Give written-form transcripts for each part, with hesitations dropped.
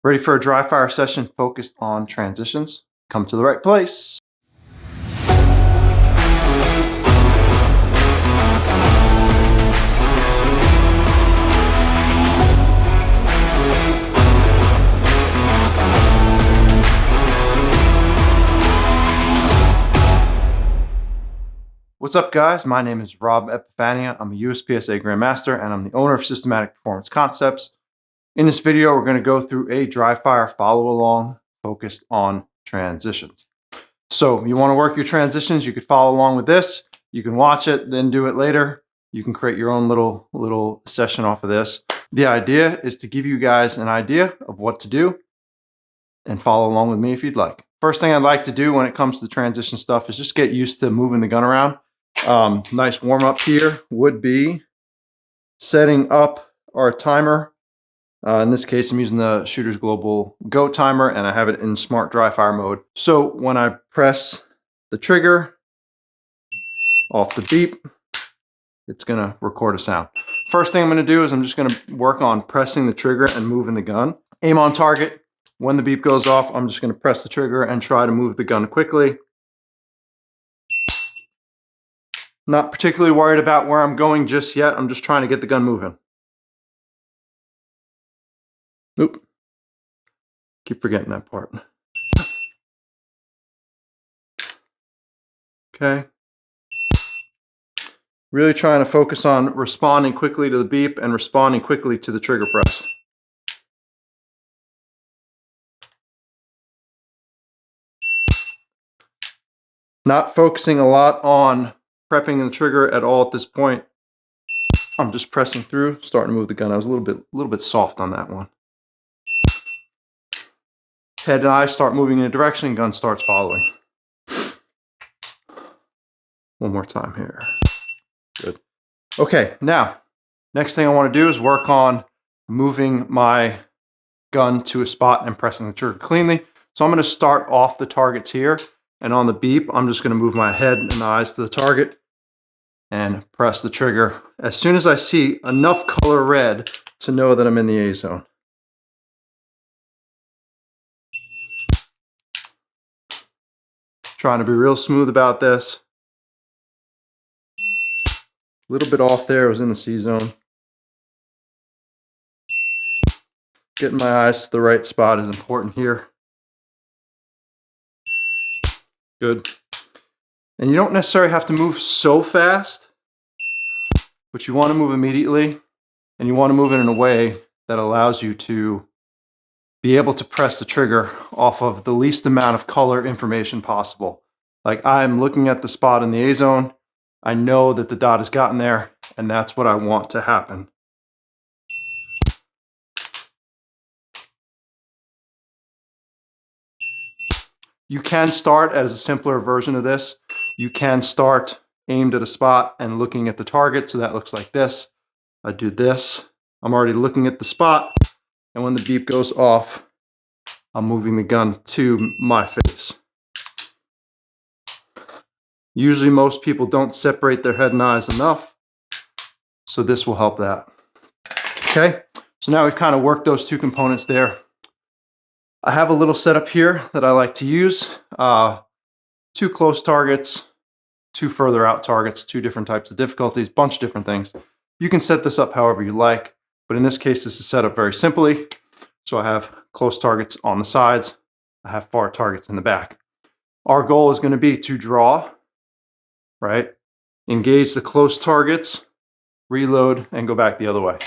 Ready for a dry fire session focused on transitions? Come to the right place. What's up, guys? My name is Rob Epifania. I'm a USPSA Grandmaster, and I'm the owner of Systematic Performance Concepts. In this video, we're going to go through a dry fire follow-along focused on transitions. So you want to work your transitions, you could follow along with this. You can watch it, then do it later. You can create your own little session off of this. The idea is to give you guys an idea of what to do and follow along with me if you'd like. First thing I'd like to do when it comes to transition stuff is just get used to moving the gun around. Nice warm up here would be setting up our timer. In this case, I'm using the Shooter's Global Go timer, and I have it in smart dry fire mode. So when I press the trigger off the beep, it's going to record a sound. First thing I'm going to do is I'm just going to work on pressing the trigger and moving the gun. Aim on target. When the beep goes off, I'm just going to press the trigger and try to move the gun quickly. Not particularly worried about where I'm going just yet. I'm just trying to get the gun moving. Oop. Keep forgetting that part. Okay. Really trying to focus on responding quickly to the beep and responding quickly to the trigger press. Not focusing a lot on prepping the trigger at all at this point. I'm just pressing through, starting to move the gun. I was a little bit soft on that one. Head and eyes start moving in a direction, gun starts following. One more time here. Good. Okay, now, next thing I want to do is work on moving my gun to a spot and pressing the trigger cleanly. So I'm going to start off the targets here, and on the beep, I'm just going to move my head and eyes to the target and press the trigger as soon as I see enough color red to know that I'm in the A zone. Trying to be real smooth about this. A little bit off there, I was in the C zone. Getting my eyes to the right spot is important here. Good. And you don't necessarily have to move so fast, but you want to move immediately, and you want to move it in a way that allows you to be able to press the trigger off of the least amount of color information possible. Like, I'm looking at the spot in the A zone. I know that the dot has gotten there, and that's what I want to happen. You can start as a simpler version of this. You can start aimed at a spot and looking at the target. So that looks like this. I do this. I'm already looking at the spot. And when the beep goes off, I'm moving the gun to my face. Usually most people don't separate their head and eyes enough. So this will help that. Okay, so now we've kind of worked those two components there. I have a little setup here that I like to use. 2 close targets, 2 further out targets, 2 different types of difficulties, bunch of different things. You can set this up however you like, but in this case, this is set up very simply. So I have close targets on the sides. I have far targets in the back. Our goal is going to be to draw, right? Engage the close targets, reload, and go back the other way.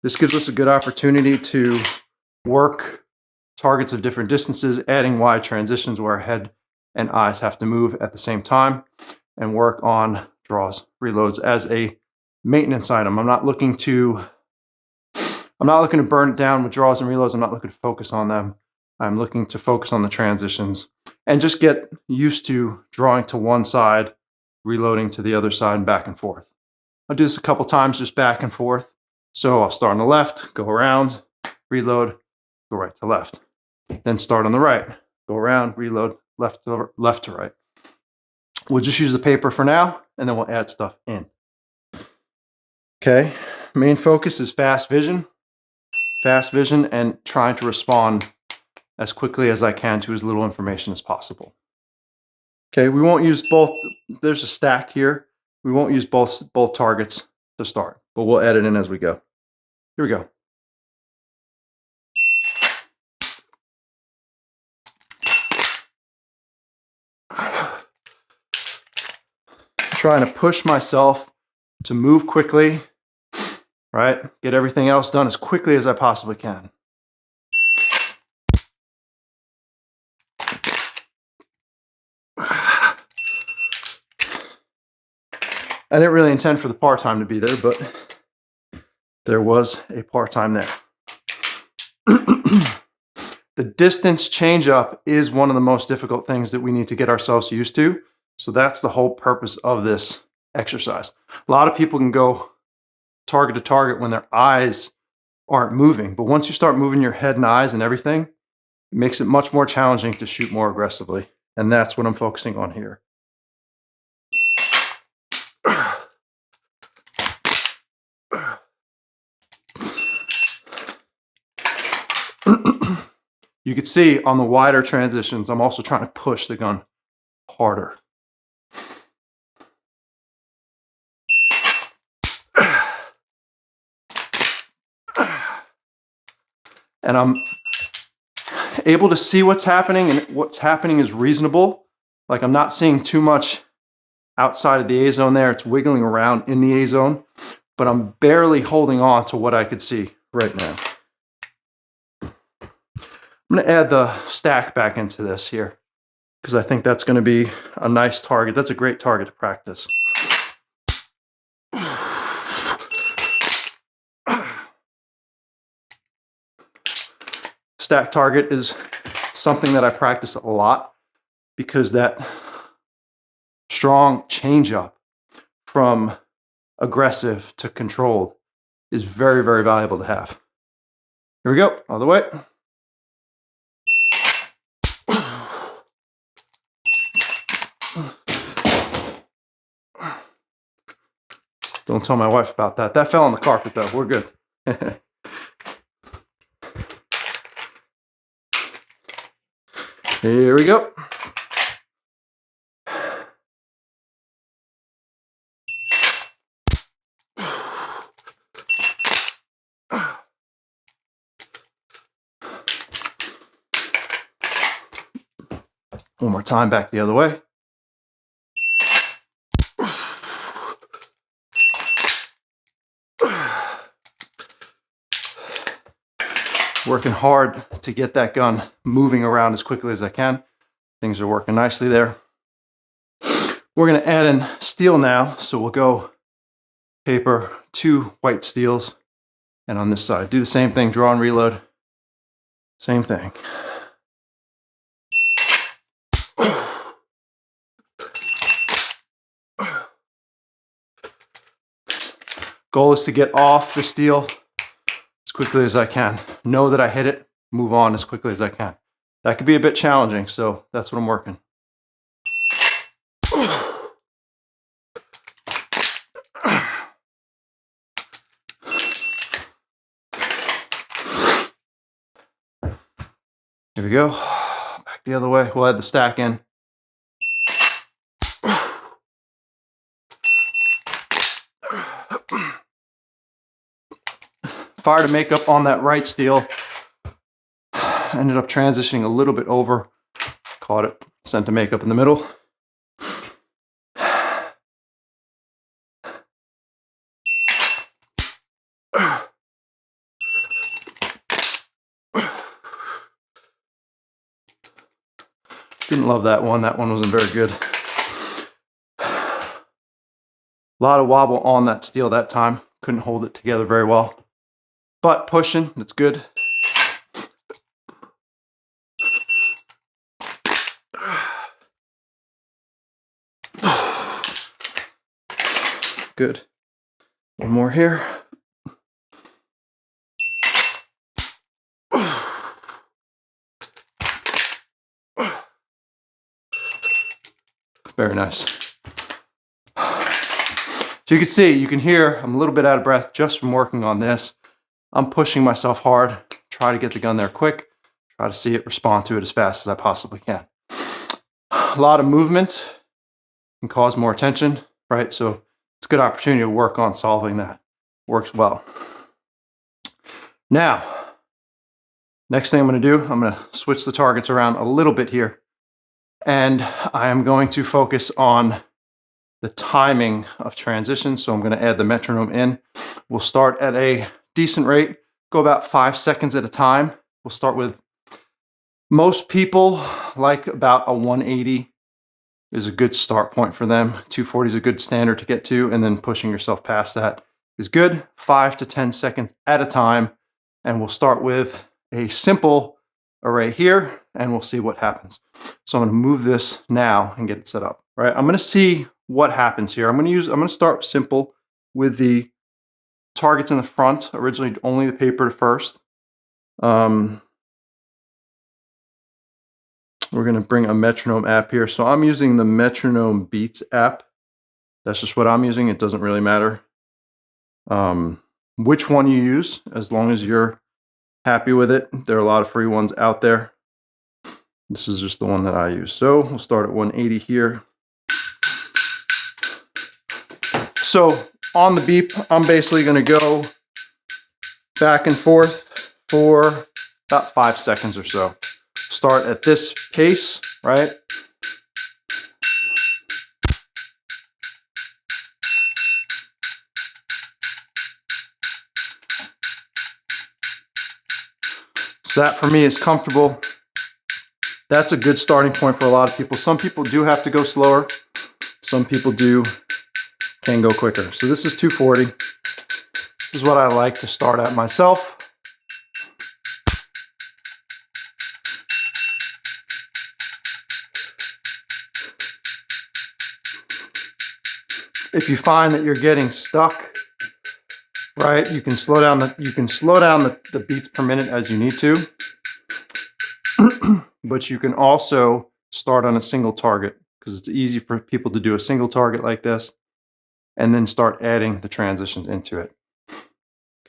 This gives us a good opportunity to work targets of different distances, adding wide transitions where head and eyes have to move at the same time, and work on draws, reloads as a maintenance item. I'm not looking to burn it down with draws and reloads. I'm not looking to focus on them. I'm looking to focus on the transitions and just get used to drawing to one side, reloading to the other side, and back and forth. I'll do this a couple times, just back and forth. So I'll start on the left, go around, reload, go right to left. Then start on the right, go around, reload, left to right. We'll just use the paper for now, and then we'll add stuff in. Okay, main focus is fast vision and trying to respond as quickly as I can to as little information as possible. Okay, we won't use both. There's a stack here. We won't use both targets to start, but we'll add it in as we go. Here we go. Trying to push myself to move quickly, right? Get everything else done as quickly as I possibly can. I didn't really intend for the part-time to be there, but there was a part-time there. The distance change up is one of the most difficult things that we need to get ourselves used to. So that's the whole purpose of this exercise. A lot of people can go target to target when their eyes aren't moving, but once you start moving your head and eyes and everything, it makes it much more challenging to shoot more aggressively. And that's what I'm focusing on here. You can see on the wider transitions, I'm also trying to push the gun harder. And I'm able to see what's happening, and what's happening is reasonable. Like, I'm not seeing too much outside of the A zone there. It's wiggling around in the A zone, but I'm barely holding on to what I could see right now. I'm going to add the stack back into this here because I think that's going to be a nice target. That's a great target to practice. Stack target is something that I practice a lot because that strong change up from aggressive to controlled is very, very valuable to have. Here we go, all the way. Don't tell my wife about that. That fell on the carpet though, we're good. Here we go. One more time, back the other way. Working hard to get that gun moving around as quickly as I can. Things are working nicely there. We're going to add in steel now, so we'll go paper, 2 white steels, and on this side, do the same thing, draw and reload. Same thing. Goal is to get off the steel as quickly as I can. Know that I hit it, move on as quickly as I can. That could be a bit challenging, so that's what I'm working. Here we go. Back the other way. We'll add the stack in. Fire to make up on that right steel. Ended up transitioning a little bit over. Caught it. Sent to makeup in the middle. Didn't love that one. That one wasn't very good. A lot of wobble on that steel that time. Couldn't hold it together very well. But pushing, it's good. Good. One more here. Very nice. So you can see, you can hear, I'm a little bit out of breath just from working on this. I'm pushing myself hard, try to get the gun there quick, Try to see it, respond to it as fast as I possibly can. A lot of movement can cause more tension, right? So it's a good opportunity to work on solving that. Works well. Now, next thing I'm going to do, I'm going to switch the targets around a little bit here. And I am going to focus on the timing of transition. So I'm going to add the metronome in. We'll start at a decent rate, go about 5 seconds at a time. We'll start with, most people like about a 180 is a good start point for them. 240 is a good standard to get to, and then pushing yourself past that is good. 5 to 10 seconds at a time. And we'll start with a simple array here, and we'll see what happens. So I'm going to move this now and get it set up. Right? I'm going to see what happens here. I'm going to start simple with the targets in the front. Originally, only the paper to first. We're going to bring a metronome app here. So I'm using the Metronome Beats app. That's just what I'm using. It doesn't really matter which one you use, as long as you're happy with it. There are a lot of free ones out there. This is just the one that I use. So we'll start at 180 here. So on the beep, I'm basically going to go back and forth for about 5 seconds or so. Start at this pace, right? So that for me is comfortable. That's a good starting point for a lot of people. Some people do have to go slower. Some people can go quicker. So this is 240. This is what I like to start at myself. If you find that you're getting stuck, right, you can slow down the beats per minute as you need to. But you can also start on a single target, because it's easy for people to do a single target like this and then start adding the transitions into it.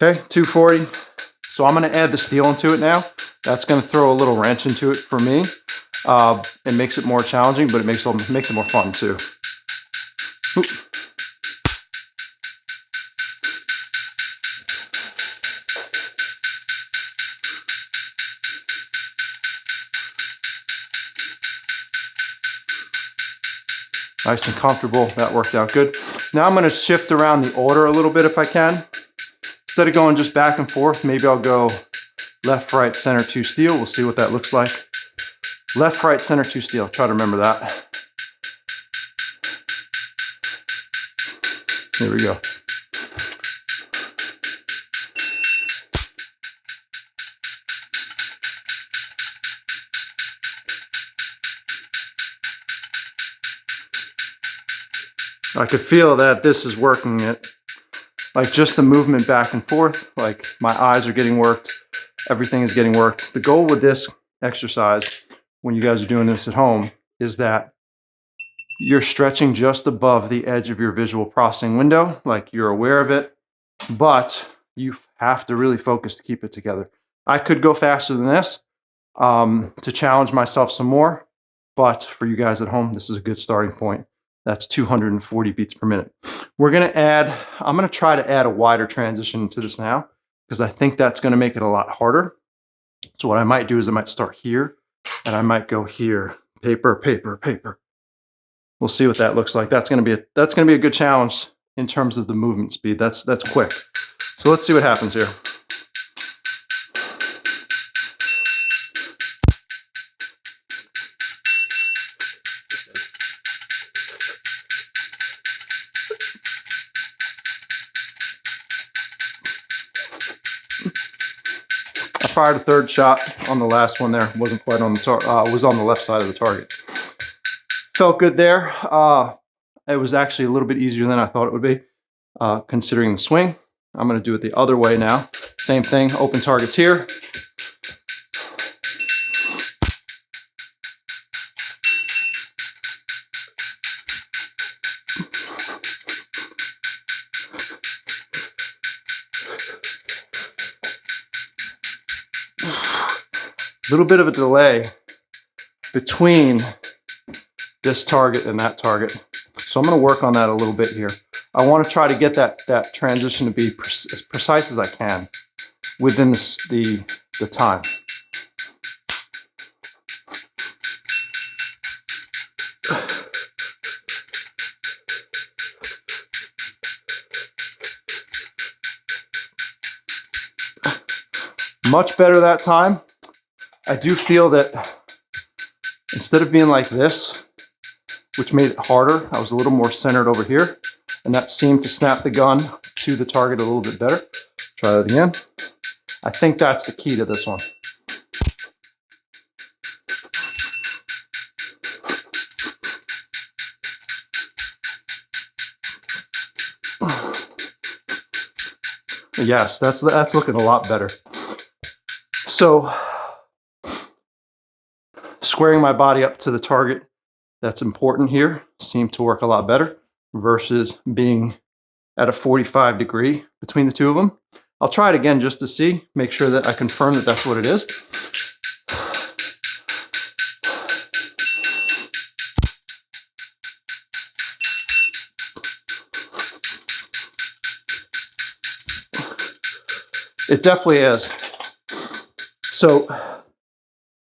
Okay, 240. So I'm going to add the steel into it now. That's going to throw a little wrench into it for me. It makes it more challenging, but it makes it more fun too. Oop. Nice and comfortable. That worked out good. Now I'm going to shift around the order a little bit if I can. Instead of going just back and forth, maybe I'll go left, right, center, 2 steel. We'll see what that looks like. Left, right, center, 2 steel. Try to remember that. Here we go. I could feel that this is working it. Like just the movement back and forth, like my eyes are getting worked. Everything is getting worked. The goal with this exercise, when you guys are doing this at home, is that you're stretching just above the edge of your visual processing window, like you're aware of it, but you have to really focus to keep it together. I could go faster than this to challenge myself some more, but for you guys at home, this is a good starting point. That's 240 beats per minute. I'm going to try to add a wider transition to this now, because I think that's going to make it a lot harder. So what I might do is I might start here and I might go here, paper, paper, paper. We'll see what that looks like. That's going to be a good challenge in terms of the movement speed. That's quick. So let's see what happens here. I fired a third shot on the last one there. Wasn't quite on the target. Was on the left side of the target. Felt good there. It was actually a little bit easier than I thought it would be, considering the swing. I'm going to do it the other way now. Same thing. Open targets here. little bit of a delay between this target and that target. So I'm going to work on that a little bit here. I want to try to get that transition to be as precise as I can within the time. Much better that time. I do feel that instead of being like this, which made it harder, I was a little more centered over here, and that seemed to snap the gun to the target a little bit better. Try that again. I think that's the key to this one. Yes, that's looking a lot better. So squaring my body up to the target, that's important here, seemed to work a lot better versus being at a 45 degree between the two of them. I'll try it again just to see, make sure that I confirm that that's what it is. It definitely is. So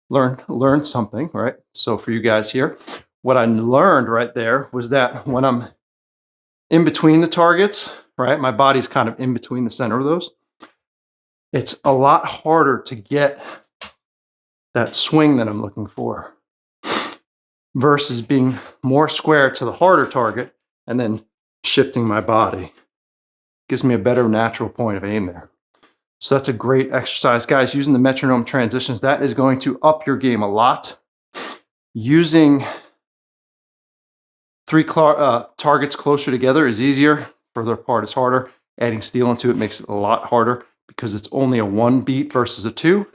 learn something, right? So for you guys here, what I learned right there was that when I'm in between the targets, right, my body's kind of in between the center of those, it's a lot harder to get that swing that I'm looking for versus being more square to the harder target and then shifting my body. Gives me a better natural point of aim there. So that's a great exercise. Guys, using the metronome transitions, that is going to up your game a lot. Using three targets closer together is easier. Further apart is harder. Adding steel into it makes it a lot harder because it's only a 1 beat versus a 2.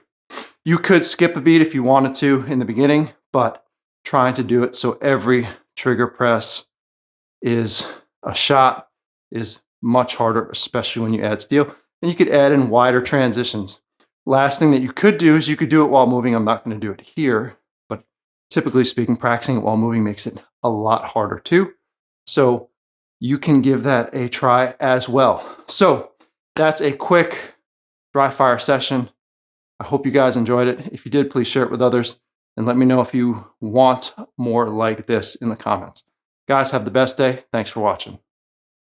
You could skip a beat if you wanted to in the beginning, but trying to do it so every trigger press is a shot is much harder, especially when you add steel. And you could add in wider transitions. Last thing that you could do is you could do it while moving. I'm not going to do it here, but typically speaking, practicing it while moving makes it a lot harder too. So you can give that a try as well. So that's a quick dry fire session. I hope you guys enjoyed it. If you did, please share it with others and let me know if you want more like this in the comments. Guys, have the best day. Thanks for watching.